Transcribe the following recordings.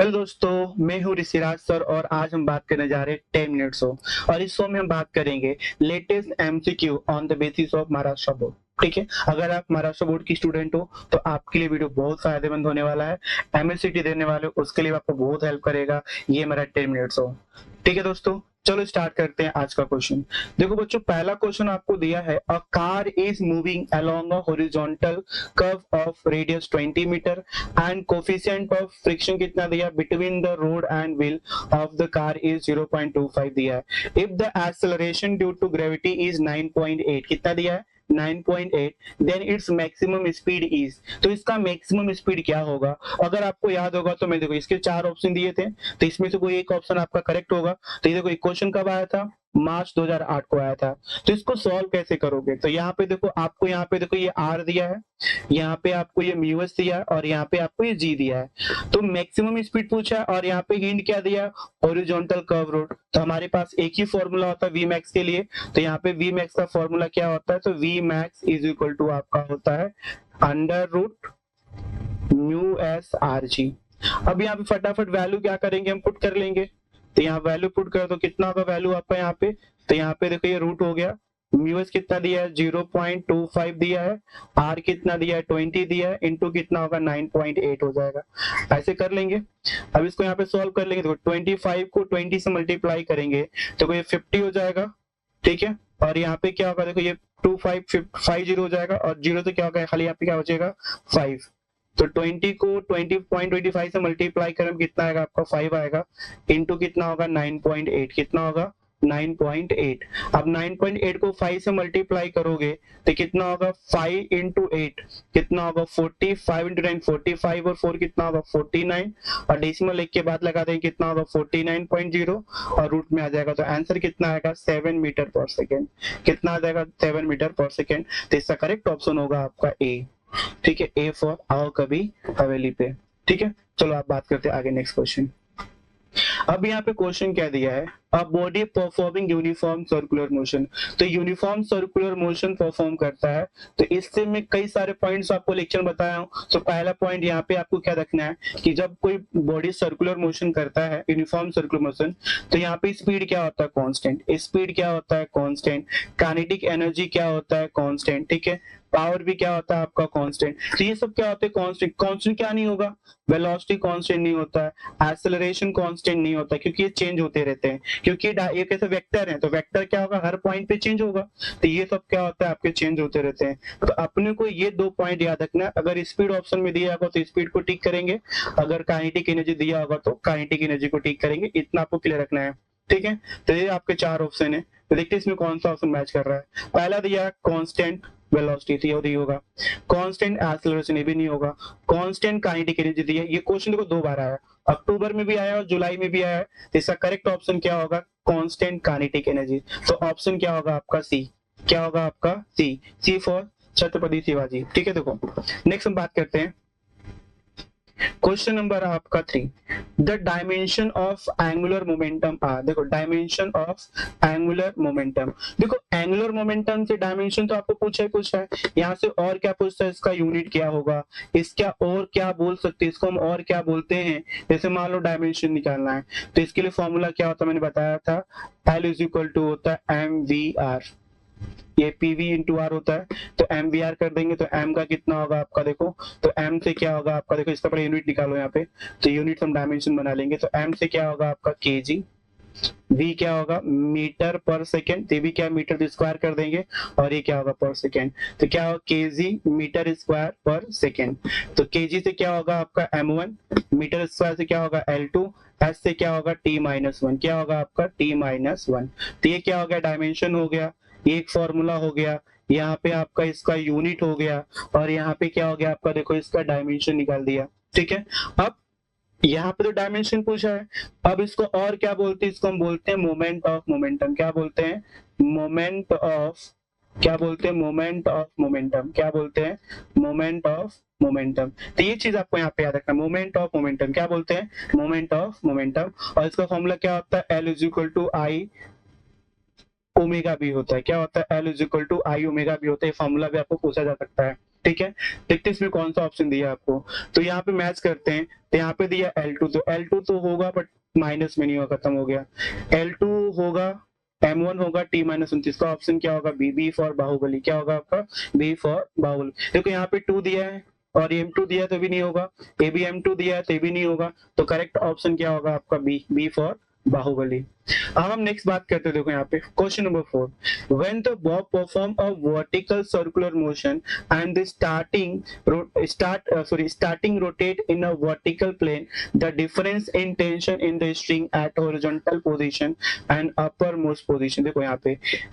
Hello दोस्तों, मैं हूँ ऋषिराज सर और आज हम बात करने जा रहे हैं 10 मिनट शो। और इस शो में हम बात करेंगे latest MCQ on the basis of Maharashtra board. ठीक है, अगर आप महाराष्ट्र बोर्ड की स्टूडेंट हो तो आपके लिए वीडियो बहुत फायदेमंद होने वाला है। एमएससीटी देने वाले हो उसके लिए आपको बहुत हेल्प करेगा ये मेरा 10 मिनट शो। ठीक है दोस्तों, चलो स्टार्ट करते हैं आज का क्वेश्चन। देखो बच्चों, पहला क्वेश्चन आपको दिया है, a car is moving along a horizontal curve of radius 20 metre and coefficient of friction कितना दिया between the road and wheel of the car is 0.25 दिया है। If the acceleration due to gravity is 9.8, कितना दिया है 9.8, then its maximum speed is, तो इसका maximum speed क्या होगा। अगर आपको याद होगा तो मैं देखो इसके 4 ऑप्शन दिए थे, तो इसमें से कोई एक ऑप्शन आपका करेक्ट होगा। तो ये देखो एक क्वेश्चन कब आया था, मार्च 2008 को आया था। तो इसको सॉल्व कैसे करोगे, तो यहाँ पे देखो आपको, यहाँ पे देखो ये आर दिया है, यहाँ पे आपको ये म्यूएस दिया है और यहाँ पे आपको ये जी दिया है। तो मैक्सिमम स्पीड पूछा है और यहाँ पे हिंट क्या दिया, हॉरिजॉन्टल कर्व रोड। तो हमारे पास एक ही फॉर्मूला होता है वी मैक्स के लिए, तो यहाँ पे वी मैक्स का फॉर्मूला क्या होता है, तो V max is equal to आपका होता है under root mu S R G. अब यहाँ पे फटाफट वैल्यू क्या करेंगे, हम पुट कर लेंगे। तो यहाँ वैल्यू पुट कर तो कितना होगा वैल्यू आपका यहाँ पे, तो यहाँ पे देखो ये रूट हो गया, म्यूएस कितना दिया है 0.25 दिया है, आर कितना दिया है 20 दिया है, इनटू कितना होगा 9.8 हो जाएगा। ऐसे कर लेंगे। अब इसको यहाँ पे सॉल्व कर लेंगे, तो 25 को 20 से मल्टीप्लाई करेंगे तो ये 50 हो जाएगा। ठीक है, और यहाँ पे क्या होगा, देखो ये 2550 हो जाएगा और जीरो से क्या होगा, खाली यहाँ पे क्या हो जाएगा 5। तो 20 को 20.25 से मल्टीप्लाई करें कितना आएगा आपका 5 आएगा, इनटू कितना होगा 9.8, कितना होगा 9.8। अब 9.8 को 5 से मल्टीप्लाई करोगे तो कितना होगा 5 इंटू 8 कितना होगा 40, 5 इंटू 9 45 और 4 कितना होगा 49 और डेसिमल एक के बाद लगा देंगे कितना होगा 49.0 और रूट में आ जाएगा। तो आंसर कितना आएगा 7 मीटर पर सेकेंड, कितना आ जाएगा 7 मीटर पर सेकेंड। तो इसका करेक्ट ऑप्शन होगा आपका ए। ठीक है, ए फॉर आओ कभी हवेली पे। ठीक है, चलो आप बात करते हैं आगे नेक्स्ट क्वेश्चन। अब यहाँ पे क्वेश्चन क्या दिया है, a body performing uniform circular motion. तो यूनिफॉर्म सर्कुलर मोशन परफॉर्म करता है। तो इससे मैं कई सारे पॉइंट्स आपको लेक्चर बताया हूँ। तो पहला पॉइंट यहाँ पे आपको क्या रखना है कि जब कोई बॉडी सर्कुलर मोशन करता है, यूनिफॉर्म सर्कुलर मोशन, तो यहाँ पे स्पीड क्या होता है कांस्टेंट, स्पीड क्या होता है कांस्टेंट, काइनेटिक एनर्जी क्या होता है कांस्टेंट। ठीक है, पावर भी क्या होता है आपका कांस्टेंट। तो ये सब क्या होते हैं कांस्टेंट। कांस्टेंट क्या नहीं होगा, वेलोसिटी कांस्टेंट नहीं होता है, एक्सेलरेशन कांस्टेंट नहीं होता, क्योंकि ये चेंज होते रहते हैं, क्योंकि ये कैसे वेक्टर है, तो वेक्टर क्या होगा हर पॉइंट पे चेंज होगा। तो ये सब क्या होता है आपके चेंज होते रहते हैं। तो अपने को ये 2 पॉइंट याद रखना है। अगर स्पीड ऑप्शन में दिया होगा तो स्पीड को टिक करेंगे, अगर काइनेटिक एनर्जी दिया होगा तो काइनेटिक एनर्जी को टिक करेंगे। इतना आपको क्लियर रखना है। ठीक है, तो ये आपके 4 ऑप्शन है। तो देखते हैं इसमें कौन सा ऑप्शन मैच कर रहा है। पहला दिया है कांस्टेंट वेलोसिटी, ये नहीं होगा। कांस्टेंट एक्सेलरेशन, ये भी नहीं होगा। कांस्टेंट काइनेटिक एनर्जी दी है, ये क्वेश्चन देखो 2 बार आया, अक्टूबर में भी आया और जुलाई में भी आया है। तो इसका करेक्ट ऑप्शन क्या होगा, कांस्टेंट काइनेटिक एनर्जी। तो ऑप्शन क्या होगा आपका सी, क्या होगा आपका सी, सी फॉर छत्रपति शिवाजी। ठीक है, देखो नेक्स्ट हम बात करते हैं क्वेश्चन नंबर आपका 3, the dimension of angular momentum are. देखो डायमेंशन ऑफ एंगुलर मोमेंटम, देखो एंगुलर मोमेंटम से डायमेंशन तो आपको पूछा है, यहाँ से और क्या पूछता है, इसका यूनिट क्या होगा, इसका और क्या बोल सकते हैं, इसको हम और क्या बोलते हैं। जैसे मान लो डायमेंशन निकालना है तो इसके लिए फॉर्मूला क्या होता है, मैंने बताया था, एल इज इक्वल टू होता है एम वी आर, ये पीवी इंटू आर होता है। तो एम वी आर कर देंगे तो एम का कितना होगा आपका, देखो तो एम से क्या होगा आपका, देखो इसका पहले यूनिट निकालो यहाँ पे, तो यूनिट हम डायमेंशन बना लेंगे। तो एम से क्या होगा आपका केजी, वी क्या होगा मीटर पर सेकेंड, ये भी क्या मीटर स्क्वायर कर देंगे और ये क्या होगा पर सेकेंड। तो क्या होगा केजी मीटर स्क्वायर पर सेकेंड। तो केजी से क्या होगा आपका m1, मीटर स्क्वायर से क्या होगा L2, एस से क्या होगा t-1, क्या होगा आपका t-1। तो ये क्या हो गया डायमेंशन हो गया, ये एक फॉर्मूला हो गया, यहाँ पे आपका इसका यूनिट हो गया और यहाँ पे क्या हो गया आपका, देखो इसका डायमेंशन निकाल दिया। ठीक है, अब यहाँ पे तो डायमेंशन पूछा है, अब इसको और क्या बोलते हैं, इसको हम बोलते हैं मोमेंट ऑफ मोमेंटम। क्या बोलते हैं, मोमेंट ऑफ, क्या बोलते हैं मोमेंट ऑफ मोमेंटम, क्या बोलते हैं मोमेंट ऑफ मोमेंटम। तो ये चीज आपको यहाँ पे याद रखना, मोमेंट ऑफ मोमेंटम क्या बोलते हैं, मोमेंट ऑफ मोमेंटम। और इसका फॉर्मूला क्या होता है, L is equal to I omega भी होता है, क्या होता है L is equal to I omega भी होता है। फॉर्मूला भी आपको पूछा जा सकता है। ठीक है, देखते इसमें कौन सा ऑप्शन दिया आपको। तो यहाँ पे मैच करते हैं, तो यहाँ पे दिया L2, तो L2 तो होगा बट माइनस में नहीं होगा, खत्म हो गया। L2 होगा, M1 होगा T-29 का ऑप्शन क्या होगा, बी फॉर बाहुबली। क्या होगा आपका, बी फॉर बाहुबली। देखो यहाँ पे 2 दिया है और M2 दिया है तो भी नहीं होगा, ए भी M2 दिया है तो भी नहीं होगा, तो करेक्ट ऑप्शन क्या होगा आपका, बी फॉर बाहुबली। अब हम नेक्स्ट बात करते हैं, देखो यहाँ पे question number 4, when the Bob perform a vertical circular motion and the starting rotate in a vertical plane, the difference in tension in the string at horizontal position and uppermost position। देखो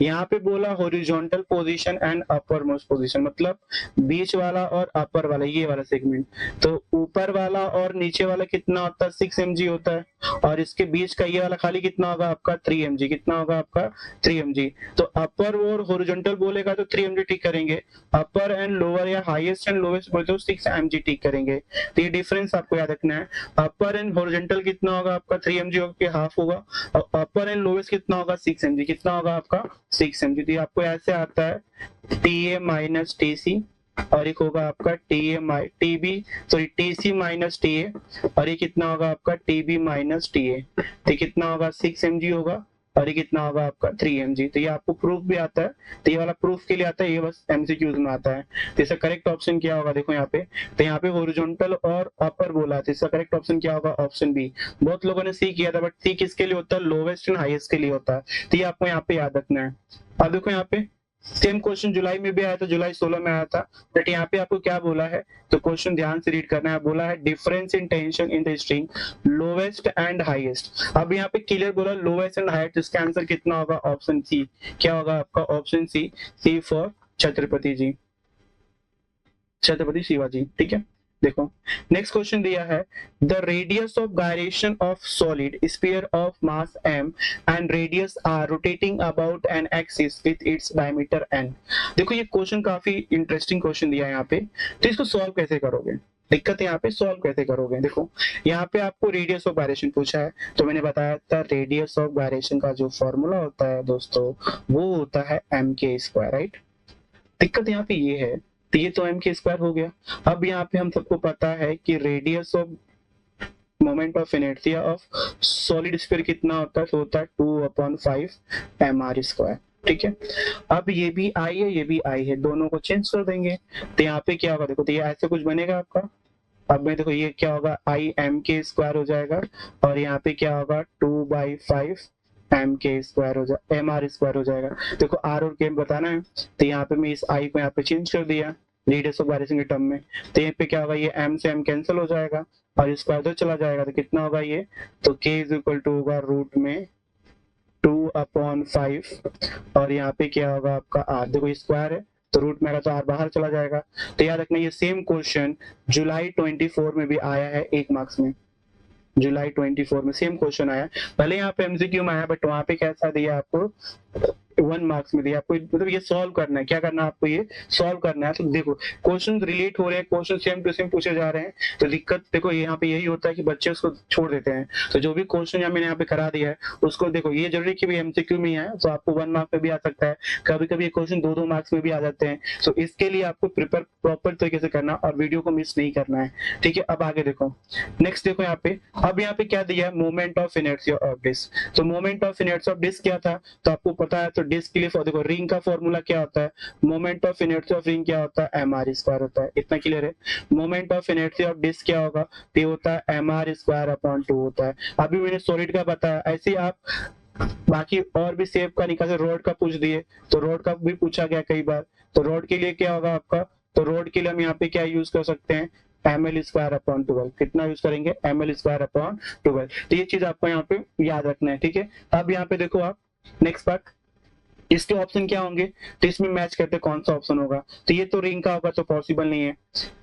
यहाँ पे बोला horizontal position and uppermost position, मतलब बीच वाला और अपर वाला, ये वाला सेगमेंट। तो ऊपर वाला और नीचे वाला कितना होता है, 6 mg होता है, और इसके बीच का ये वाला खाली कितना होगा आपका, 3 mg। कितना होगा आपका, 3 mg। तो अपर और हॉरिजॉन्टल बोलेगा तो 3 mg ठीक करेंगे, अपर एंड लोअर या हाईएस्ट एंड लोवेस्ट बोले तो 6 mg ठीक करेंगे। तो ये डिफरेंस आपको याद रखना है। अपर एंड हॉरिजॉन्टल कितना होगा आपका, 3 mg होगा कि हाफ होगा, और अपर एंड लोवेस्ट कितना होगा, 6 mg। कितना होगा आपका, 6 mg। तो ये आपको ऐसे आता है TA माइनस TC, और एक होगा आपका TC माइनस TA, और ये कितना होगा आपका TB माइनस TA। तो कितना होगा, 6 mg होगा, और ये कितना होगा आपका 3 mg। तो ये आपको प्रूफ भी आता है, तो ये वाला प्रूफ के लिए आता है, ये बस MCQs में आता है। तो इसका करेक्ट ऑप्शन क्या होगा, देखो यहाँ पे, तो यहाँ पे हॉरिजॉन्टल और अपर बोला है, तो इसका करेक्ट ऑप्शन क्या होगा, ऑप्शन बी। बहुत लोगों ने सी किया था, बट सी किसके लिए होता है, लोवेस्ट एंड हाईएस्ट के लिए होता है। तो ये आपको यहाँ पे याद रखना है। अब देखो यहाँ पे सेम क्वेश्चन जुलाई में भी आया था, जुलाई 16 में आया था, बट यहाँ पे आपको क्या बोला है, तो क्वेश्चन ध्यान से रीड करना है। बोला है difference in tension in the string lowest and highest. अब यहाँ पे क्लियर बोला लोवेस्ट एंड हाईएस्ट, इसका आंसर कितना होगा, ऑप्शन सी। क्या होगा आपका, ऑप्शन सी फॉर छत्रपति जी, छत्रपति शिवाजी। ठीक है, देखो नेक्स्ट क्वेश्चन दिया है, the radius of gyration of solid sphere of mass m and radius r rotating about an axis with its diameter n। देखो ये क्वेश्चन काफी इंटरेस्टिंग क्वेश्चन दिया है यहाँ पे, तो इसको सॉल्व कैसे करोगे, दिक्कत यहाँ पे सॉल्व कैसे करोगे। देखो यहाँ पे आपको रेडियस ऑफ गायरेशन पूछा है, तो मैंने बताया था रेडियस ऑफ गायरेशन का जो फॉर्मूला होता है दोस्तों, वो होता है m², राइट। दिक्कत यहाँ पे ये है, तो ये तो m² हो गया। अब यहाँ पे हम सबको पता है कि radius of moment of inertia of solid sphere कितना होता है, तो होता है 2/5 mr²। ठीक है, अब ये भी I है, ये भी I है, दोनों को चेंज कर देंगे, तो यहाँ पे क्या होगा, देखो तो ये ऐसे कुछ बनेगा आपका। अब में देखो ये क्या होगा, I m² हो जाएगा, और यहाँ पे क्या होगा 2/5 m² हो जाएगा, mr² हो जाएगा। देखो r और k बताना है, तो यहाँ पे मैं इस I को यहाँ पे चेंज कर दिया रेडियस ऑफ गायरेशन के टर्म में, तो यहाँ पे क्या होगा, ये m से m कैंसिल हो जाएगा और स्क्वायर तो चला जाएगा, तो कितना होगा ये, तो k इज इक्वल टू होगा रूट में 2/5, और यहाँ पे क्या होगा आपका r। देखो स्क्वायर है तो रूट में तो r बाहर चला जाएगा। तो याद रखना ये सेम क्वेश्चन जुलाई 24 में भी आया है 1 मार्क्स में, जुलाई 24 में सेम क्वेश्चन आया, भले यहाँ पे MCQ में आया, बट वहां पे कैसा दिया आपको, 1 मार्क्स में दिया आपको। मतलब ये सॉल्व करना है, क्या करना है आपको, ये सॉल्व करना है। तो देखो क्वेश्चन रिलेट हो रहे हैं, क्वेश्चन सेम टू सेम पूछे जा रहे हैं, तो दिक्कत देखो यहाँ पे यही होता है कि बच्चे उसको छोड़ देते हैं। तो जो भी क्वेश्चन मैंने यहाँ पे करा दिया है उसको देखो, ये जरूरी कि भी MCQ में आए, तो आपको 1 मार्क्स में भी आ सकता है, कभी कभी ये क्वेश्चन 2-2 मार्क्स में भी आ जाते हैं। तो इसके लिए आपको प्रिपेयर प्रॉपर तरीके से करना और वीडियो को मिस नहीं करना है। ठीक है, अब आगे देखो, नेक्स्ट देखो यहाँ पे, अब यहाँ पे क्या दिया है, moment of inertia of disk. तो moment of inertia of disc क्या था, तो आपको पता है, तो डिस्क के लिए देखो रिंग का फॉर्मूला क्या होता है, moment of inertia of ring क्या होता है, mr² होता है। इतना क्लियर है। Moment of inertia of disc क्या होगा, ये होता है mr²/2 होता है। अभी मैंने सॉलिड का बताया, ऐसे आप बाकी और भी शेप का निकाल, रोड का पूछ दिए, तो रोड का भी पूछा गया कई बार, तो रोड के लिए क्या होगा आपका, तो रोड के लिए हम यहाँ पे क्या यूज कर सकते हैं, ml²/12। कितना यूज करेंगे, ml²/12। तो ये चीज आपको यहाँ पे याद रखना है। ठीक है, अब यहाँ पे देखो आप नेक्स्ट पार्ट, इसके ऑप्शन क्या होंगे, तो इसमें मैच करते कौन सा ऑप्शन होगा, तो ये तो रिंग का होगा तो पॉसिबल नहीं है,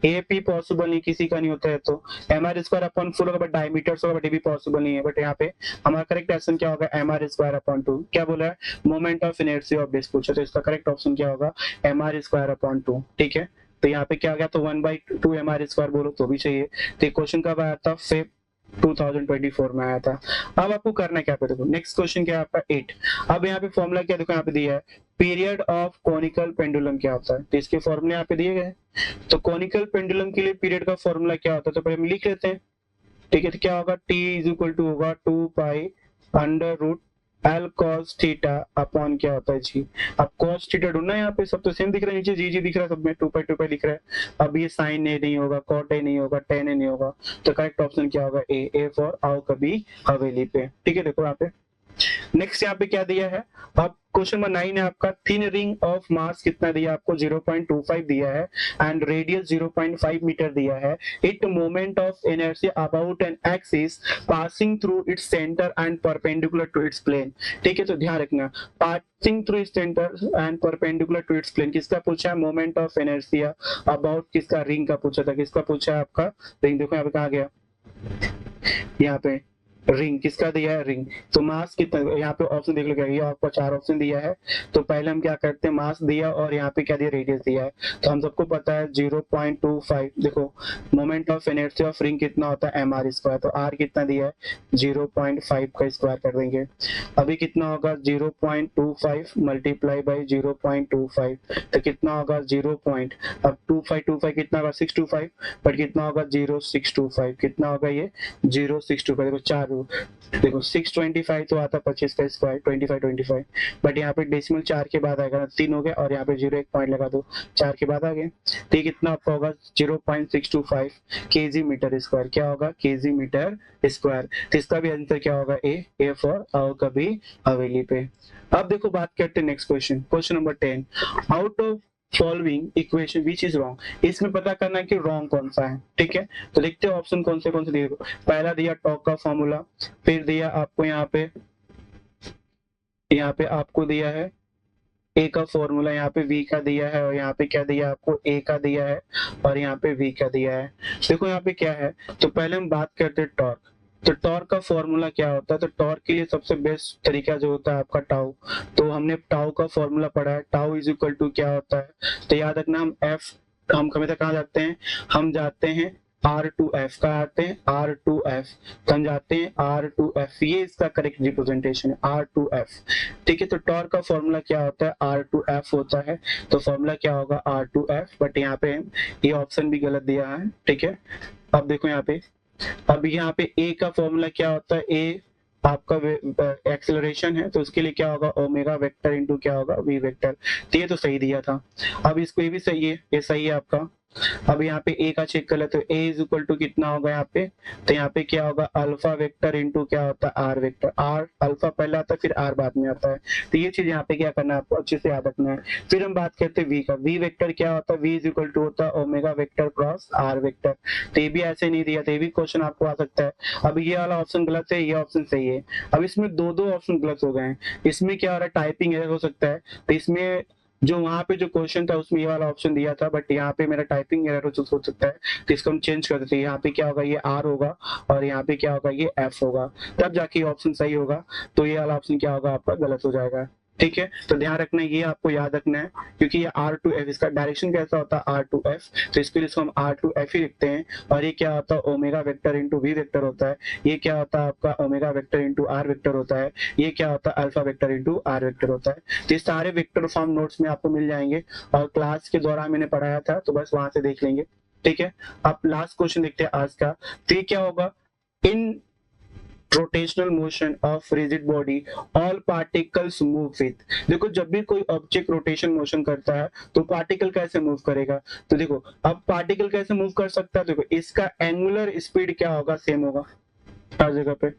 AP पॉसिबल नहीं, किसी का नहीं होता है, तो mr²/4 होगा, बट डायमीटर्स होगा, बट ये भी पॉसिबल नहीं है। बट यहाँ पे हमारा करेक्ट ऑप्शन क्या होगा, mr²/2। क्या बोला है, moment of inertia of disc पूछा, तो इसका करेक्ट ऑप्शन क्या होगा, mr²/2। ठीक है, तो यहाँ पे क्या आ गया, तो 1/2 mr² बोलो तो भी चाहिए। तो क्वेश्चन कब आया था, 2024 में आया था। अब आपको करना क्या है, देखो नेक्स्ट क्वेश्चन क्या है आपका 8। अब यहाँ पे फॉर्मूला क्या देखो यहाँ पे दिया है, पीरियड ऑफ कोनिकल पेंडुलम क्या होता है, तो इसके फॉर्मूले यहाँ पे दिए गए। तो कोनिकल पेंडुलम के लिए पीरियड का फॉर्मूला क्या होता है, तो पहले हम लिख लेते हैं। ठीक है, तो क्या होगा, t इज इक्वल टू होगा 2 pi under root L cos theta upon क्या होता है जी। अब कॉस थीटा ढूंढना है, यहाँ पे सब तो सेम दिख रहा है, नीचे जी जी दिख रहा है, सब में 2 पाई दिख रहा है। अब ये साइन ए नहीं होगा, कॉट ए नहीं होगा, टेन ए नहीं होगा, तो करेक्ट ऑप्शन क्या होगा, ए फॉर आओ कभी हवेली पे। ठीक है, देखो यहाँ पे नेक्स्ट यहाँ पे क्या दिया है। अब क्वेश्चन नंबर 9 है आपका, थिन रिंग ऑफ मास कितना दिया आपको, 0.25 दिया है एंड रेडियस 0.5 मीटर दिया है। It moment of inertia about an axis passing through its centre and perpendicular to its plane. ठीक है, तो ध्यान रखना, passing through its centre and perpendicular to its plane किसका पूछा है, मोमेंट ऑफ इनर्शिया अबाउट किसका, रिंग का पूछा था। किसका पूछा है आपका, रिंग। देखो यहाँ पे कहा गया, यहाँ पे रिंग किसका दिया है, रिंग। तो मास कितना, यहाँ पे ऑप्शन देख लो क्या, ये आपको 4 ऑप्शन दिया है। तो पहले हम क्या करते हैं, मास दिया और यहाँ पे क्या दिया, रेडियस दिया है। तो हम सबको पता है 0.25। देखो moment of inertia of ring कितना होता है, mr स्क्वायर। तो r कितना दिया है, 0.5 का स्क्वायर कर देंगे। अभी कितना होगा, 0.25 मल्टीप्लाई बाई 0.25, तो कितना होगा 0. अब 25 कितना होगा, 625, बट कितना होगा 0.625, कितना होगा ये 0.625। देखो 4, देखो 625 तो आता 25 का स्क्वायर 25, बट यहाँ पे डेसिमल 4 के बाद आएगा ना, 3 हो गया, और यहाँ पे 0 एक पॉइंट लगा दो, 4 के बाद आ गया। तो कितना आपका होगा 0.625 केजी मीटर स्क्वायर। क्या होगा, केजी मीटर स्क्वायर। तो इसका भी आंसर क्या होगा, ए फॉर आओ कभी हवेली पे। अब देखो बात करते हैं next question, question number 10। Out of following equation which is wrong, इसमें पता करना है कि रॉन्ग कौन सा है। ठीक है, तो देखते हैं ऑप्शन कौन से दिए। पहला दिया टॉक का फॉर्मूला, फिर दिया आपको यहाँ पे आपको दिया है ए का फॉर्मूला, यहाँ पे वी का दिया है, और यहाँ पे क्या दिया आपको, ए का दिया है, और यहाँ पे वी का दिया है। देखो यहाँ पे क्या है, तो पहले हम बात करते हैं टॉर्क। तो टॉर्क का फॉर्मूला क्या होता है, तो टॉर्क के लिए सबसे बेस्ट तरीका जो होता है आपका टाउ। तो हमने टाउ का फॉर्मूला पढ़ा है, टाउ इज इक्वल टू क्या होता है, तो याद रखना, हम कभी तक कहाँ जाते हैं, हम जाते हैं R2F का आते हैं R2F, तो हम जाते हैं R2F, ये इसका करेक्ट रिप्रेजेंटेशन है R2F। ठीक है, तो टॉर्क का फॉर्मूला क्या होता है, R2F होता है। तो फॉर्मूला क्या होगा, R2F, बट यहाँ पे ये ऑप्शन भी गलत दिया है। ठीक है, अब देखो यहाँ पे, अब यहाँ पे ए का फॉर्मूला क्या होता है, ए आपका एक्सेलरेशन है, तो उसके लिए क्या होगा, ओमेगा वेक्टर इंटू क्या होगा, वी वेक्टर। तो ये तो सही दिया था। अब इसको ये भी सही है, ये सही है आपका। अब यहाँ पे ए का चेक कर ले, तो ए इज इक्वल टू कितना होगा यहाँ पे, तो यहाँ पे क्या होगा, अल्फा वेक्टर इंटू क्या होता है, आर वेक्टर। आर अल्फा पहले आता है, फिर आर बाद में आता है। तो ये चीज यहाँ पे क्या करना है, आपको अच्छे से याद रखना है। फिर हम बात करते हैं वी का, वी वेक्टर क्या होता है, वी इज इक्वल टू होता है omega vector cross R vector. तो ये भी ऐसे नहीं दिया, तो ये भी क्वेश्चन आपको आ सकता है। अब ये वाला ऑप्शन गलत है, ये ऑप्शन सही है। अब इसमें दो ऑप्शन गलत हो गए हैं। इसमें क्या हो रहा है, टाइपिंग एरर हो सकता है। तो इसमें जो वहां पे जो क्वेश्चन था उसमें ये वाला ऑप्शन दिया था, बट यहाँ पे मेरा टाइपिंग एरर हो सकता है, तो इसको हम चेंज कर देते हैं। यहाँ पे क्या होगा, ये आर होगा, और यहाँ पे क्या होगा, ये एफ होगा, तब जाके ऑप्शन सही होगा। तो ये वाला ऑप्शन क्या होगा आपका, गलत हो जाएगा। ठीक है, तो ध्यान रखना है, ये आपको याद रखना है, क्योंकि ये R2F, इसका डायरेक्शन कैसा होता है R2F, तो इसके लिए इसको हम R2F ही लिखते हैं। और ये क्या होता है, omega vector into V vector होता है। ये क्या होता है आपका, omega vector into R vector होता है। ये क्या होता है, alpha vector into R vector होता है। तो ये सारे वेक्टर फॉर्म नोट्स में आपको मिल जाएंगे, और क्लास के दौरान मैंने पढ़ाया था, तो बस वहां से देख लेंगे। ठीक है, अब लास्ट क्वेश्चन देखते हैं आज का। तो ये क्या होगा, in rotational motion of rigid body all particles move with. देखो जब भी कोई ऑब्जेक्ट रोटेशन मोशन करता है तो पार्टिकल कैसे मूव करेगा, तो देखो अब पार्टिकल कैसे मूव कर सकता है, देखो इसका एंगुलर स्पीड क्या होगा, सेम होगा हर जगह पे,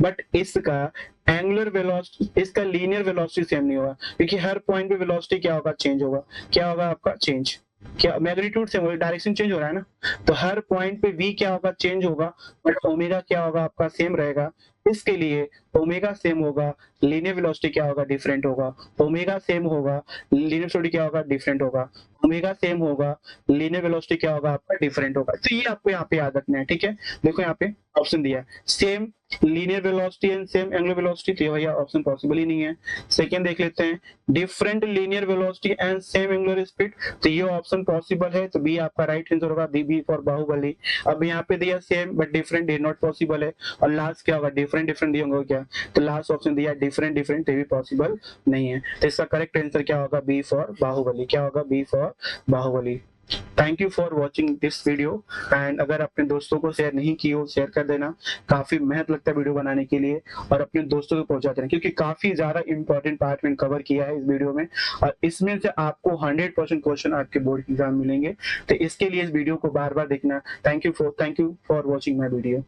बट इसका एंगुलर वेलोसिटी, इसका लीनियर वेलोसिटी सेम नहीं होगा, क्योंकि हर पॉइंट पे वेलोसिटी क्या होगा, चेंज होगा। क्या होगा आपका, चेंज, क्या मैग्नीट्यूड से डायरेक्शन चेंज हो रहा है ना, तो हर पॉइंट पे v क्या होगा, चेंज होगा, बट ओमेगा क्या होगा आपका, सेम रहेगा। इसके लिए ओमेगा सेम होगा, लीनियर वेलोसिटी क्या होगा, डिफरेंट होगा। ओमेगा सेम होगा, लीनियर वेलोसिटी क्या होगा, डिफरेंट होगा। ओमेगा सेम होगा, लीनियर वेलोसिटी क्या होगा आपका, डिफरेंट होगा। तो ये आपको यहाँ पे याद रखना है, ठीक है। देखो यहाँ पे ऑप्शन दिया है, same linear velocity and same angular velocity, तो भैया ऑप्शन पॉसिबल ही नहीं है। सेकंड देख लेते हैं, different linear velocity and same angular speed, तो ये ऑप्शन पॉसिबल है, तो बी आपका राइट आंसर होगा, बी फॉर बाहुबली। अब यहाँ पे दिया सेम बट डिफरेंट, ये नॉट पॉसिबल है। और लास्ट क्या होगा, डिफरेंट डिफरेंट दिया होगा क्या, तो लास्ट ऑप्शन दिया डिफरेंट डिफरेंट, ये भी पॉसिबल नहीं है। तो इसका करेक्ट आंसर क्या होगा, बी फॉर बाहुबली। क्या होगा, B for Baahubali. Thank you for watching this video. And अगर अपने दोस्तों को शेयर नहीं की हो, शेयर कर देना, काफी मेहनत लगता है वीडियो बनाने के लिए, और अपने दोस्तों को पहुंचा देना, क्योंकि काफी ज्यादा इंपॉर्टेंट पार्ट में कवर किया है इस वीडियो में, और इसमें से आपको 100% क्वेश्चन आपके बोर्ड एग्जाम मिलेंगे। तो इसके लिए इस वीडियो को बार बार देखना। Thank you for watching my video.